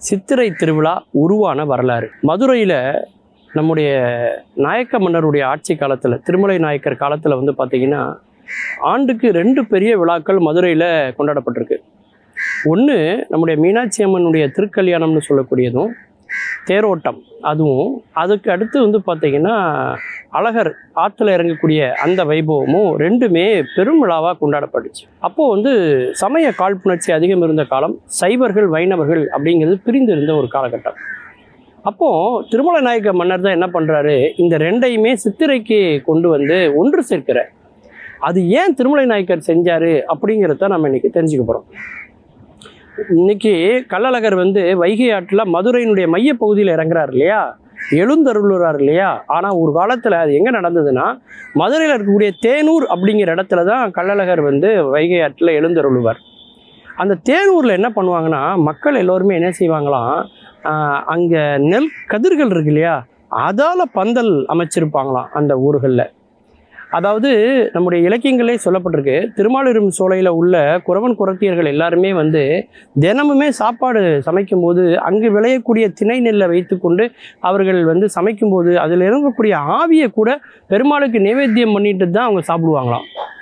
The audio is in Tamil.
சித்திரை திருவிழா உருவான வரலாறு. மதுரையில் நம்முடைய நாயக்க மன்னருடைய ஆட்சி காலத்தில், திருமலை நாயக்கர் காலத்தில் வந்து பார்த்திங்கன்னா ஆண்டுக்கு 2 பெரிய விழாக்கள் மதுரையில் கொண்டாடப்பட்டிருக்கு. ஒன்று நம்முடைய மீனாட்சி அம்மனுடைய திருக்கல்யாணம்னு சொல்லக்கூடியதும், தேரோட்டம் அதுவும், அதுக்கு அடுத்து வந்து பார்த்திங்கன்னா அழகர் ஆற்றுல இறங்கக்கூடிய அந்த வைபவமும் 2மே பெரும் விழாவாக கொண்டாடப்பட்டுச்சு. அப்போது வந்து சமய காழ்ப்புணர்ச்சி அதிகம் இருந்த காலம், சைவர்கள் வைணவர்கள் அப்படிங்கிறது பிரிந்து இருந்த ஒரு காலகட்டம். அப்போது திருமலை நாயக்க மன்னர் தான் என்ன பண்ணுறாரு, இந்த 2யுமே சித்திரைக்கு கொண்டு வந்து ஒன்று சேர்க்கிறார். அது ஏன் திருமலை நாயக்கர் செஞ்சார் அப்படிங்கிறத நம்ம இன்றைக்கி தெரிஞ்சுக்க போகிறோம். இன்னைக்கு கள்ளழகர் வந்து வைகை ஆற்றில் மதுரையினுடைய மையப்பகுதியில் இறங்குறாரு இல்லையா, எழுந்தருளுறார் இல்லையா. ஆனால் ஒரு காலத்தில் அது எங்கே நடந்ததுன்னா, மதுரையில் இருக்கக்கூடிய தேனூர் அப்படிங்கிற இடத்துல தான் கள்ளழகர் வந்து வைகை ஆற்றில் எழுந்தருளுவார். அந்த தேனூரில் என்ன பண்ணுவாங்கன்னா, மக்கள் எல்லோருமே என்ன செய்வாங்களாம், அங்கே நெல் கதிர்கள் இருக்கு இல்லையா, அதால் பந்தல் அமைச்சிருப்பாங்களாம் அந்த ஊர்களில். அதாவது நம்முடைய இலக்கியங்களே சொல்லப்பட்டிருக்கு, திருமாலிரும் சோலையில் உள்ள குறவன் குறத்தியர்கள் எல்லாருமே வந்து தினமுமே சாப்பாடு சமைக்கும்போது அங்கு விளையக்கூடிய திணை நெல்லை வைத்து கொண்டு அவர்கள் வந்து சமைக்கும்போது அதில் இறங்கக்கூடிய ஆவியை கூட பெருமாளுக்கு நைவேத்தியம் பண்ணிட்டு தான் அவங்க சாப்பிடுவாங்களாம்.